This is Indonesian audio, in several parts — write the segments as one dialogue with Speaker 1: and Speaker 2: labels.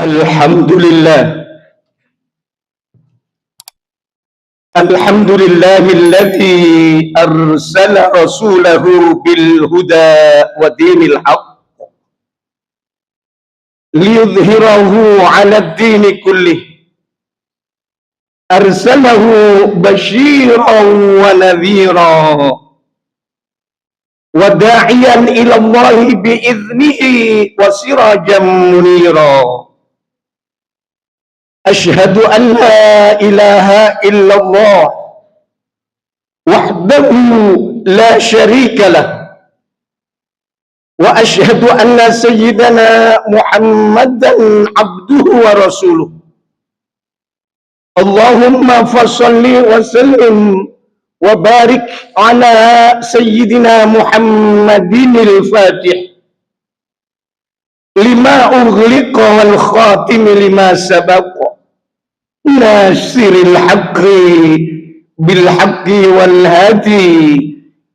Speaker 1: Alhamdulillah. Alhamdulillahilladzi arsala rasulahu bil huda wa dinil haqq liyudhhirahu 'ala ad-dini kullih. Arsalahu basyiran wa nadhira wa da'iyan ila Allah bi idnihi wa sirajan munira. Ashhadu an la ilaha illallah wahdahu la syarika lah wa ashhadu anna sayyidana Muhammadan abduhu wa rasuluh. Allahumma fassalli wa sallim wa barik ala sayyidina Muhammadinil fatih lima ughliqa wal khatim lima sabaqa nasiril haqqi bil haqqi wal hadi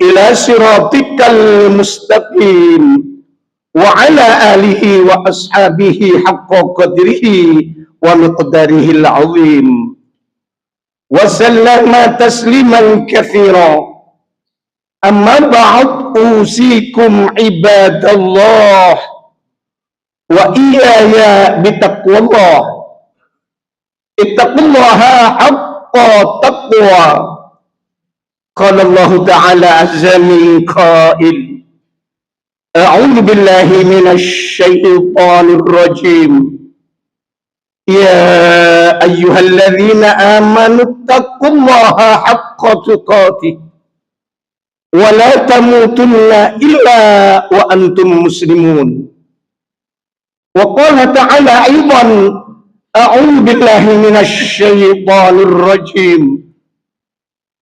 Speaker 1: ila siratikal mustaqim wa ala alihi wa ashabihi haqqa qadrihi wa miqdarihil azim wa sallama tasliman katsira. Amma ba'd, usikum ibadallah wa iyaya bitaqwallah. Ittaqullaha haqqa taqwa. Qala Allah ta'ala azza min qail. A'udzu billahi minasy syaithanir rajim. Ya ayyuhalladzina amanu taqullaha haqqa tuqatih wa la tamutunna illa wa antum muslimun. Wa qala ta'ala aidan, a'udzu billahi minasy syaithanir rajim.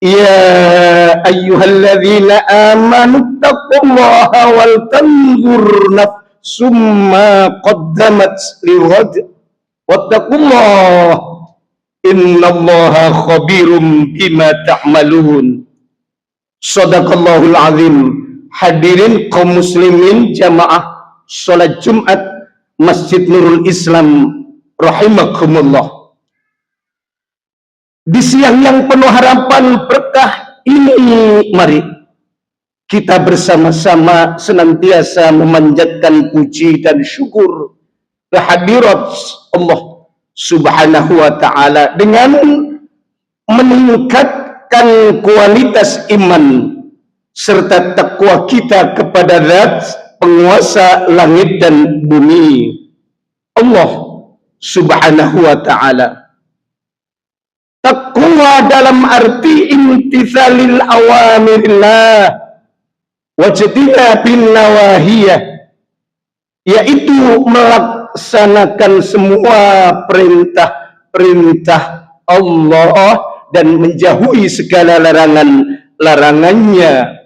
Speaker 1: Ya ayyuhalladzina amanu taqullaha wal tanzur nafsum ma qaddamat lighad wattaqullah innallaha khabirum bima ta'malun. Shadaqallahul azim. Hadirin kaum muslimin jamaah salat Jumat Masjid Nurul Islam rahimakumullah. Di siang yang penuh harapan berkah ini, mari kita bersama-sama senantiasa memanjatkan puji dan syukur kehadirat Allah Subhanahu wa ta'ala dengan meningkatkan kualitas iman serta takwa kita kepada Zat penguasa langit dan bumi, Allah Subhanahu wa ta'ala. Takwa dalam arti imtithalil awamirillah wajtinabin nawahiyah, yaitu melaksanakan semua perintah-perintah Allah dan menjauhi segala larangannya.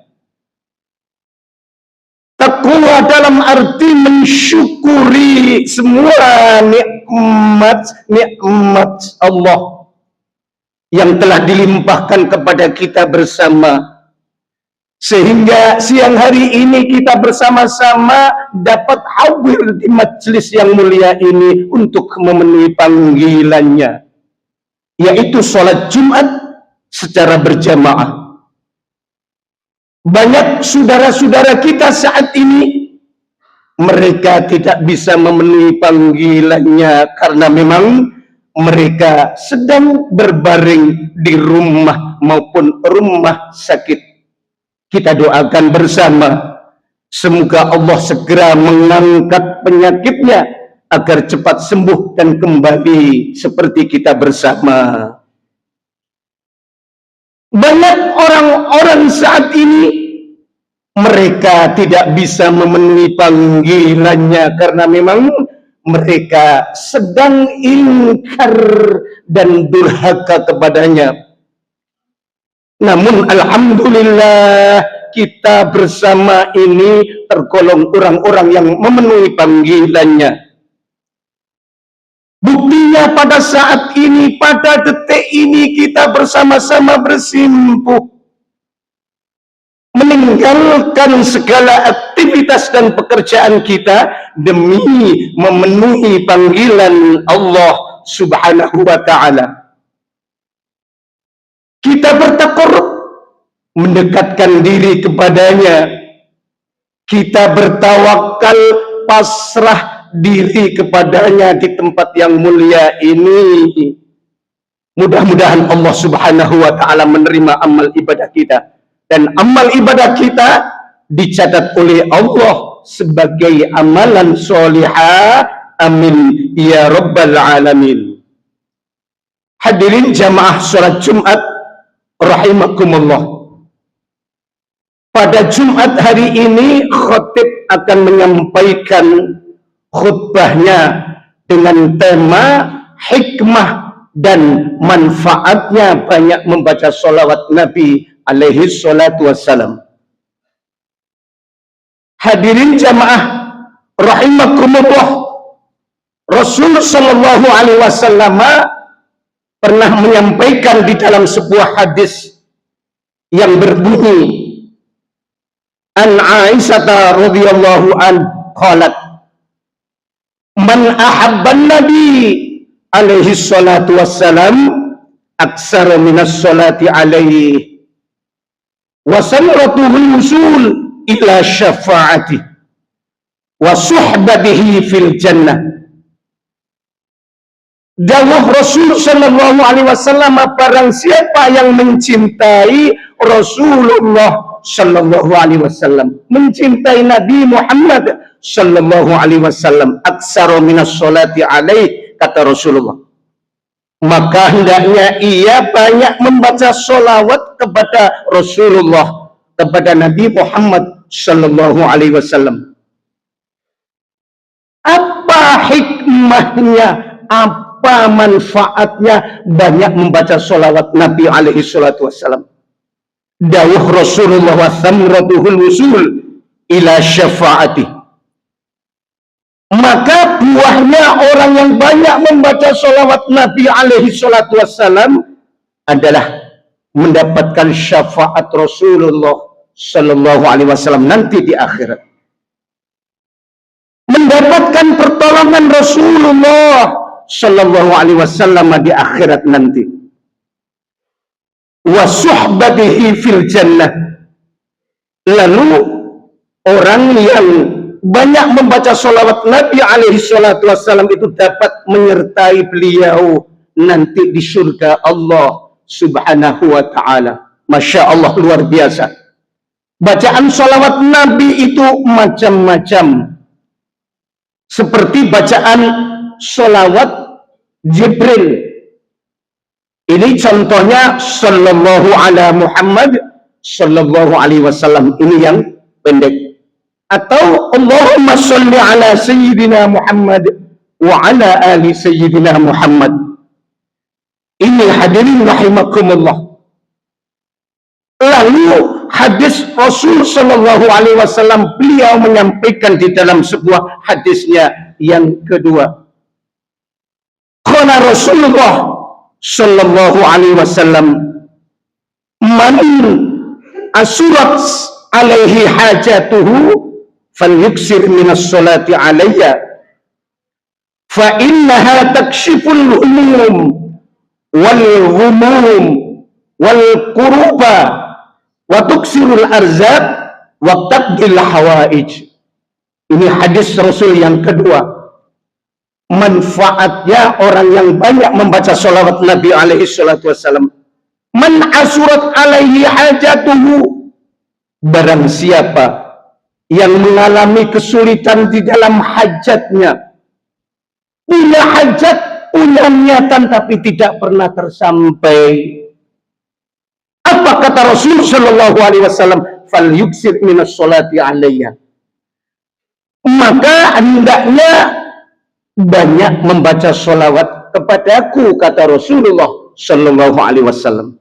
Speaker 1: Takwa dalam arti mensyukuri semua nikmat Allah yang telah dilimpahkan kepada kita bersama, sehingga siang hari ini kita bersama-sama dapat hadir di majelis yang mulia ini untuk memenuhi panggilannya, yaitu sholat Jumat secara berjamaah. Banyak saudara-saudara kita saat ini mereka tidak bisa memenuhi panggilannya karena memang mereka sedang berbaring di rumah maupun rumah sakit. Kita doakan bersama, semoga Allah segera mengangkat penyakitnya agar cepat sembuh dan kembali seperti kita bersama. Banyak orang-orang saat ini mereka tidak bisa memenuhi panggilannya karena memang mereka sedang ingkar dan durhaka kepadanya. Namun alhamdulillah kita bersama ini tergolong orang-orang yang memenuhi panggilannya. Buktinya pada saat ini, pada detik ini kita bersama-sama bersimpuh meninggalkan segala aktivitas dan pekerjaan kita demi memenuhi panggilan Allah Subhanahu wa ta'ala. Kita bertakarrub, mendekatkan diri kepadanya. Kita bertawakal, pasrah diri kepadanya di tempat yang mulia ini. Mudah-mudahan Allah Subhanahu wa ta'ala menerima amal ibadah kita. Dan amal ibadah kita dicatat oleh Allah sebagai amalan solihah. Amin ya rabbal alamin. Hadirin jamaah salat Jumat rahimakumullah. Pada Jumat hari ini khatib akan menyampaikan khutbahnya dengan tema hikmah dan manfaatnya banyak membaca sholawat Nabi alaihi salatu wassalam. Hadirin jamaah rahimakumullah, Rasul sallallahu alaihi wasallam pernah menyampaikan di dalam sebuah hadis yang berbunyi, an Aisyah radhiyallahu an qalat, man ahabban nabi alaihi salatu wassalam aksara minas salati alaihi wa samratuhul usul ila syafa'ati wa suhbatihi fil jannah. Dawuh Rasul sallallahu alaihi wasallam, barang siapa yang mencintai Rasulullah sallallahu alaihi wasallam, mencintai Nabi Muhammad sallallahu alaihi wasallam, aksara minas salati alaihi, kata Rasulullah, maka hendaknya ia banyak membaca sholawat kepada Rasulullah, kepada Nabi Muhammad sallallahu alaihi wasallam. Apa hikmahnya, apa manfaatnya banyak membaca sholawat Nabi alaihi salatu wasallam? Dawuh Rasulullah, wa thamratuhul wusul ila syafa'ati, maka buahnya orang yang banyak membaca sholawat Nabi alaihi salatu wassalam adalah mendapatkan syafaat Rasulullah sallallahu alaihi wasallam nanti di akhirat, mendapatkan pertolongan Rasulullah sallallahu alaihi wasallam di akhirat nanti, wa suhbatihi fil jannah. Lalu orang yang banyak membaca sholawat Nabi alaihi salatu wassalam itu dapat menyertai beliau nanti di surga Allah Subhanahu wa ta'ala. Masya Allah, luar biasa. Bacaan sholawat Nabi itu macam-macam, seperti bacaan sholawat Jibril. Ini contohnya sallallahu ala Muhammad sallallahu alaihi wasallam, ini yang pendek. Atau Allahumma sholli ala Sayyidina Muhammad wa ala ali Sayyidina Muhammad. Ini hadirin rahimakumullah. Lalu hadis Rasul sallallahu alaihi wasallam, beliau menyampaikan di dalam sebuah hadisnya yang kedua. Qala Rasulullah sallallahu alaihi wasallam, man asurat alaihi hajatuhu falyuksir minas sholati alayya fa innaha takshiful humum wal ghumum wal kuruba wa tuksirul arzab wa taqdil hawaij. Ini hadis Rasul yang kedua. Manfaatnya orang yang banyak membaca sholawat Nabi alaihi salatu wassalam. Man asurat alaihi hajatuhu, barang siapa yang mengalami kesulitan di dalam hajatnya, punya hajat, punya niatan tapi tidak pernah tersampai. Apa kata Rasul sallallahu alaihi wasallam? Fal yuksir minas sholati alayya, maka hendaknya banyak membaca sholawat kepadaku, kata Rasulullah sallallahu alaihi wasallam.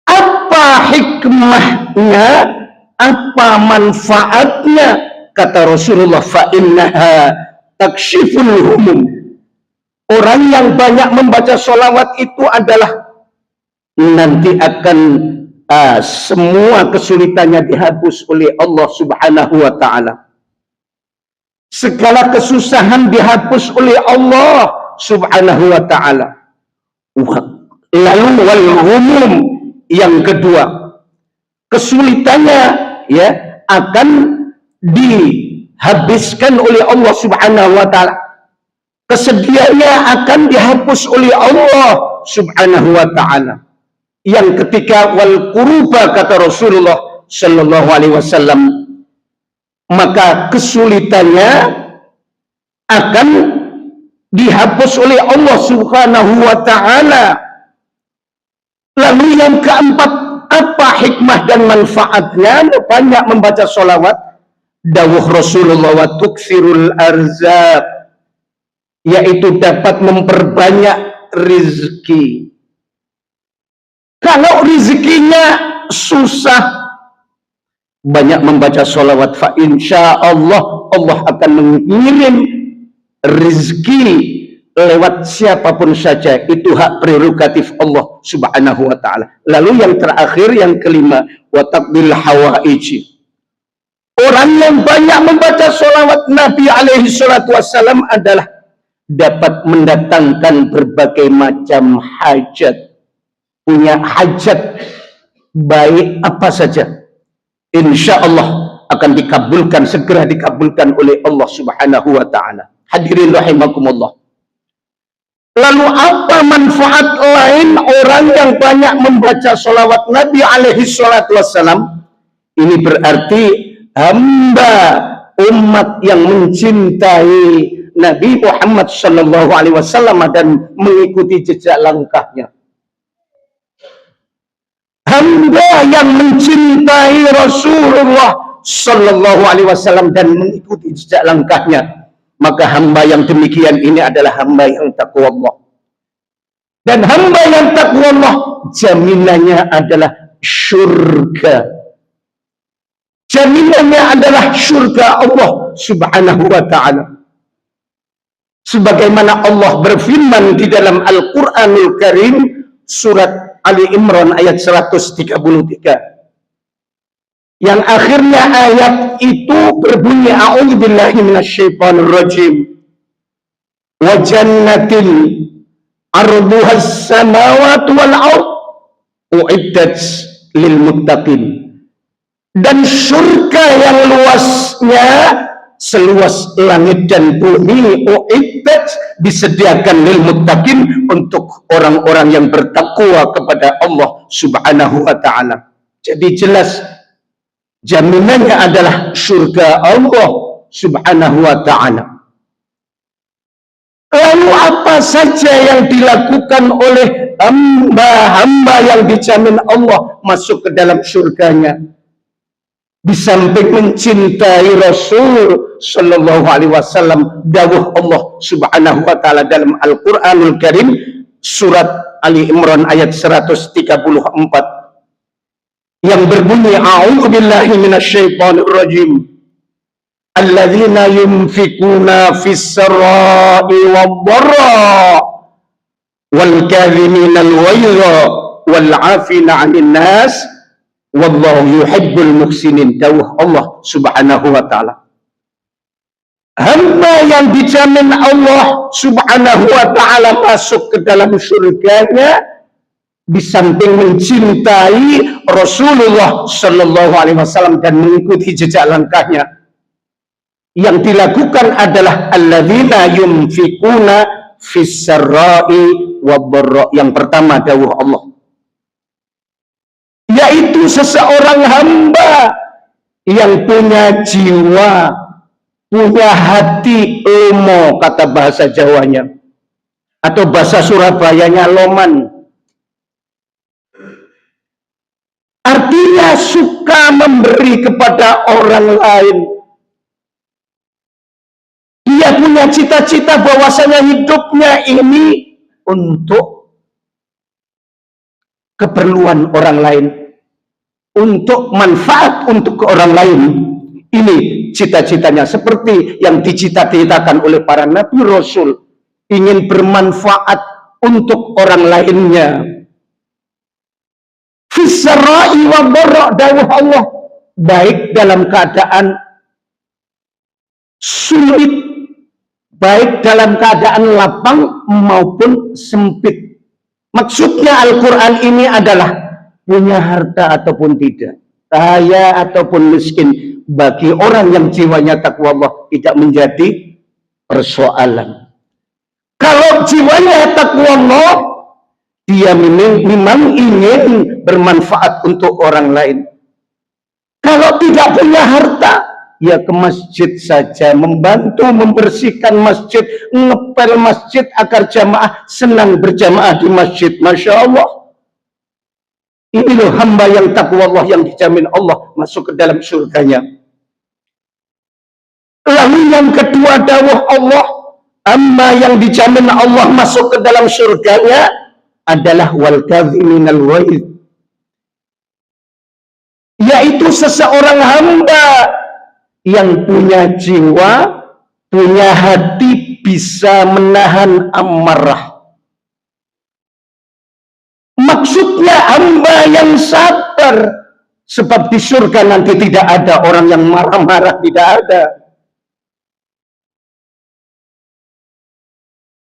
Speaker 1: Apa hikmahnya, apa manfaatnya? Kata Rasulullah, fa innaha takshiful humum. Orang yang banyak membaca sholawat itu adalah nanti akan semua kesulitannya dihapus oleh Allah Subhanahu wa Ta'ala. Segala kesusahan dihapus oleh Allah Subhanahu wa Ta'ala. Lalu wal humum, yang kedua, kesulitannya ya akan dihabiskan oleh Allah Subhanahu wa Ta'ala. Kesedihannya akan dihapus oleh Allah Subhanahu wa Ta'ala. Yang ketiga, wal kuruba, kata Rasulullah Sallallahu Alaihi Wasallam, maka kesulitannya akan dihapus oleh Allah Subhanahu wa Ta'ala. Lalu yang keempat, apa hikmah dan manfaatnya? Banyak membaca sholawat. Dawuh Rasulullah, wa tuksirul arzaq, yaitu dapat memperbanyak rizki. Kalau rezekinya susah, banyak membaca sholawat, fa insya Allah, Allah akan mengirim rezeki lewat siapapun saja. Itu hak prerogatif Allah Subhanahu wa Ta'ala. Lalu yang terakhir, yang kelima, wa taqbil hawaiji. Orang yang banyak membaca sholawat Nabi alaihi salatu wassalam adalah dapat mendatangkan berbagai macam hajat. Punya hajat baik apa saja, insya Allah akan dikabulkan, segera dikabulkan oleh Allah Subhanahu wa Ta'ala. Hadirin rahimakumullah. Lalu apa manfaat lain orang yang banyak membaca sholawat Nabi alaihi salatu wassalam? Ini berarti hamba umat yang mencintai Nabi Muhammad sallallahu alaihi wasallam dan mengikuti jejak langkahnya. Hamba yang mencintai Rasulullah Sallallahu Alaihi Wasallam dan mengikuti jejak langkahnya, maka hamba yang demikian ini adalah hamba yang takwa Allah. Dan hamba yang takwa Allah, jaminannya adalah surga. Jaminannya adalah surga Allah Subhanahu wa Ta'ala. Sebagaimana Allah berfirman di dalam Al-Quranul Karim, surat Ali Imran ayat 133, yang akhirnya ayat itu berbunyi, a'udzubillahi minasyaitonir rajim, wa jannatin arduhas samawati wal ardh uiddat lil muttaqin, dan surga yang luasnya seluas langit dan bumi, uiddat, disediakan lil muttaqin, untuk orang-orang yang bertakwa kepada Allah Subhanahu wa Ta'ala. Jadi jelas jaminannya adalah surga Allah Subhanahu wa Ta'ala. Lalu apa saja yang dilakukan oleh hamba-hamba yang dijamin Allah masuk ke dalam surganya? Di samping mencintai Rasul Sallallahu Alaihi Wasallam, dawuh Allah Subhanahu wa Ta'ala dalam Al-Quranul Karim, surat Ali Imran ayat 134, yang berbunyi, a'udzubillahi minasyaitonir rajim, alladzina yunfikuna fis sarai wad-dharra wal kadhiminal ghaidha wal 'afina 'anil nas wallahu yuhibbul muhsinin, dawuh Allah Subhanahu wa Ta'ala. Hamba yang dijamin Allah Subhanahu wa Ta'ala masuk ke dalam surganya, di samping mencintai Rasulullah Sallallahu Alaihi Wasallam dan mengikuti jejak langkahnya, yang dilakukan adalah alladzina yunfikuna fis sarai wad-dharra. Yang pertama, dawuh Allah, yaitu seseorang hamba yang punya jiwa, punya hati lomo, kata bahasa Jawanya, atau bahasa Surabayanya loman. Artinya suka memberi kepada orang lain. Dia punya cita-cita bahwasanya hidupnya ini untuk keperluan orang lain, untuk manfaat untuk orang lain. Ini cita-citanya, seperti yang dicita-citakan oleh para nabi rasul, ingin bermanfaat untuk orang lainnya. Fissarai wa dharra, dawuh Allah, baik dalam keadaan sulit, baik dalam keadaan lapang maupun sempit. Maksudnya Al-Quran ini adalah punya harta ataupun tidak, kaya ataupun miskin, bagi orang yang jiwanya takwa Allah tidak menjadi persoalan. Kalau jiwanya takwa Allah, dia memang ingin bermanfaat untuk orang lain. Kalau tidak punya harta, ya ke masjid saja, membantu membersihkan masjid, ngepel masjid agar jamaah senang berjamaah di masjid. Masya Allah. Ini loh hamba yang takwa Allah, yang dijamin Allah masuk ke dalam surganya. Lalu yang kedua, dawuh Allah, hamba yang dijamin Allah masuk ke dalam surganya adalah wal kadhiminal ghaidh, yaitu seseorang hamba yang punya jiwa, punya hati, bisa menahan amarah. Maksudnya hamba yang sabar, sebab di surga nanti tidak ada orang yang marah-marah, tidak ada.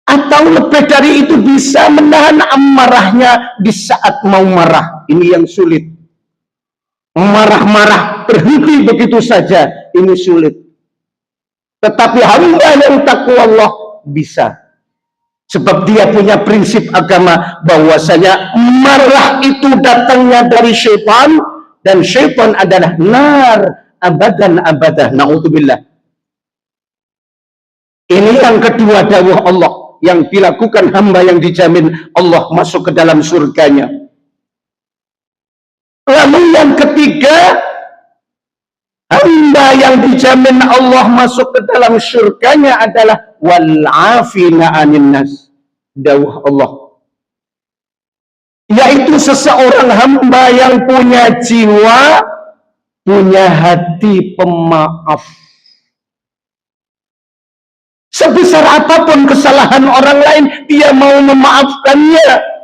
Speaker 1: Atau lebih dari itu, bisa menahan amarahnya di saat mau marah. Ini yang sulit. Marah-marah berhenti begitu saja, ini sulit. Tetapi hamba yang takwa Allah bisa. Sebab dia punya prinsip agama bahwasanya marah itu datangnya dari syaitan, dan syaitan adalah nar abadan abadah. Na'udzubillah. Ini yang kedua, dawuh Allah, yang dilakukan hamba yang dijamin Allah masuk ke dalam surganya. Lalu yang ketiga, hamba yang dijamin Allah masuk ke dalam surganya adalah wal'afina 'anin nas, dawuh Allah, yaitu seseorang hamba yang punya jiwa, punya hati pemaaf. Sebesar apapun kesalahan orang lain, dia mau memaafkannya.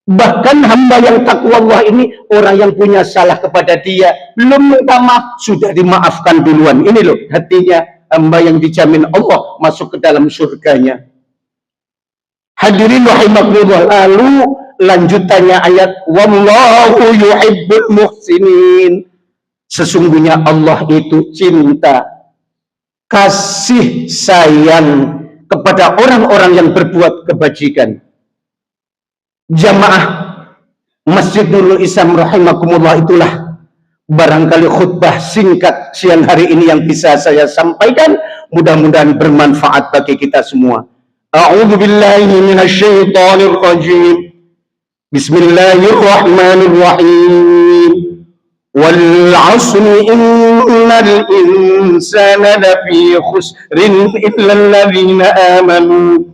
Speaker 1: Bahkan hamba yang takwa Allah ini, orang yang punya salah kepada dia, belum minta maaf, sudah dimaafkan duluan. Ini loh hatinya hamba yang dijamin Allah masuk ke dalam surganya. Hadirin rahimakumullah. Lalu lanjutannya ayat, wallahu yuhibbul muhsinin. Sesungguhnya Allah itu cinta, kasih sayang kepada orang-orang yang berbuat kebajikan. Jamaah Masjid Nurul Islam rahimakumullah, itulah barangkali khutbah singkat siang hari ini yang bisa saya sampaikan. Mudah-mudahan bermanfaat bagi kita semua. A'udzu billahi minasyaitonir rajim. Bismillahirrahmanirrahim. Wal 'asri innal insana lafi khusrin illa alladhina amanu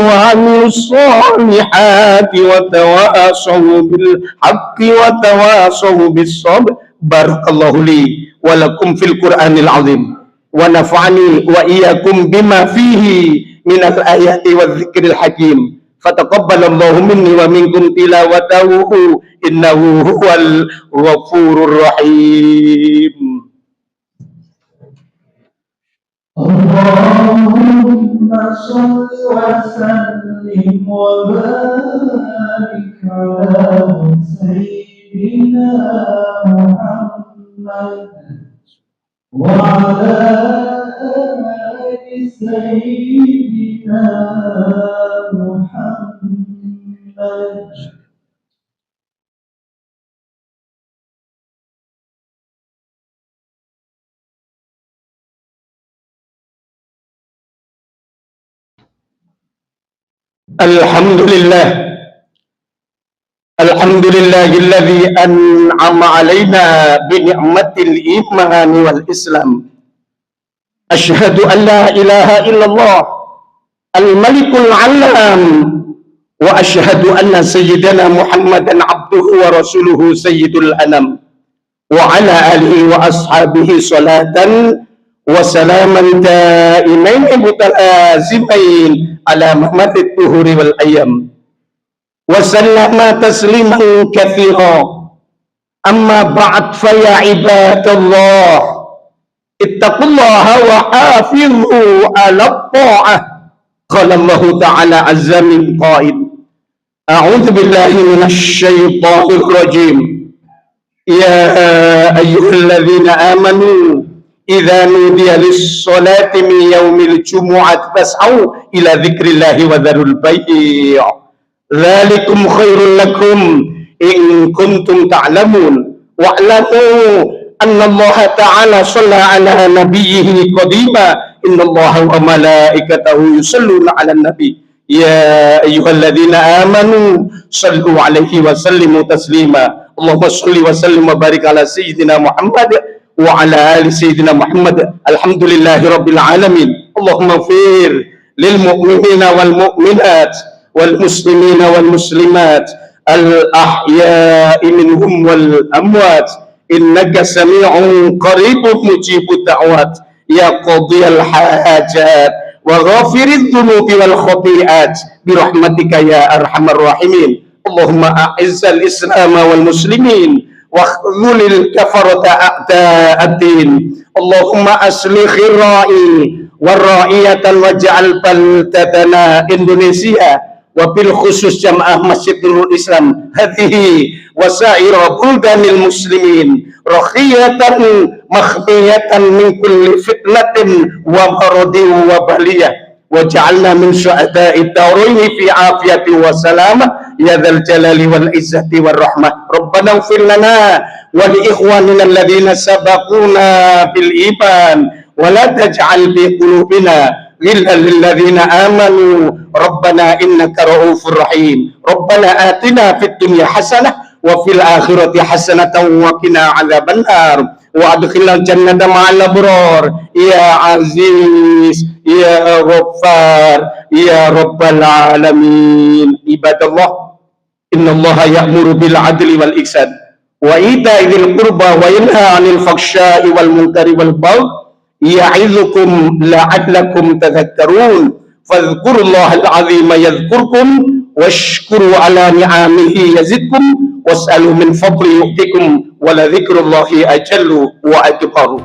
Speaker 1: wa 'amilus solihati wa tawassaw bil haqqi wa tawassaw bis sabr. Barakallahu li wa lakum fil Qur'anil 'azim wa nafa'ani wa iyyakum bima fihi minal ayati wadh-dhikril hakim. Fataqabbalallahu minni wa minkum tilawatahu innahu huwal ghafurur rahim. Allahumma sholli wa sallim wa barik ala sayyidina Muhammad wa ala ali sayyidina Muhammad. Alhamdulillah, alhamdulillahilladzi an'ama alaina bi ni'matil iman wal islam. Asyhadu an la ilaha illallah al-malikul alam wa asyhadu anna sayyidana Muhammadan abduhu wa rasuluhu sayyidul anam wa ala alihi wa ashabihi salatan wa salaman daimain mutalazimain ala mahmadid tuhuri wal ayyam. وسلم تسليما كثيرا. أما بعد فيا عباد الله اتقوا الله وحافظوا على الطاعة. قال الله تعالى عز من قائل: أعوذ بالله من الشيطان الرجيم. يا أيها الذين آمنوا إذا نودي للصلاة من يوم الجمعة فاسعوا إلى ذكر الله وذروا البيع ذلكم خير لكم إن كنتم تعلمون واعلموا أن الله تعالى صلى على نبيه قديما إن الله وملائكته يصلون على النبي يا أيها الذين آمنوا صلوا عليه وسلموا تسليما. اللهم صل وسلم وبارك على سيدنا محمد وعلى آل سيدنا محمد. الحمد لله رب العالمين. اللهم اغفر للمؤمنين والمؤمنات والمسلمين والمسلمات الأحياء منهم والأموات إنك سميع قريب مجيب الدعوات يا قاضي الحاجات وغافر الذنوب والخطيئات برحمتك يا أرحم الراحمين. اللهم أعز الإسلام والمسلمين واخذل الكفرة أعداء الدين. اللهم أصلح الرائي والرائية واجعل بلدتنا إندونيسيا وبالخصوص جماعة مسجد نور الإسلام هذه وسائر بلدان المسلمين رخية مخفية من كل فتنة ومرض وبلية وجعلنا من شهداء الدارين في عافية وسلامة يا ذا الجلال والعزة والرحمة. ربنا اغفر لنا ولإخواننا الذين سبقونا بالإيمان ولا تجعل في قلوبنا غلا للذين آمنوا ربنا إنك رؤوف رحيم. ربنا آتنا في الدنيا حسنة وفي الآخرة حسنة وقنا عذاب النار وأدخلنا الجنة مع الأبرار يا عزيز يا غفار يا رب العالمين. عباد الله إن الله يأمر بالعدل والإحسان وإيتاء ذي القربى وينهى عن الفحشاء والمنكر والبغي يعظكم لعلكم تذكرون فاذكروا الله العظيم يذكركم واشكروا على نعمه يزدكم واسألوا من فضله يؤتكم ولذكر الله أجل وأكبر.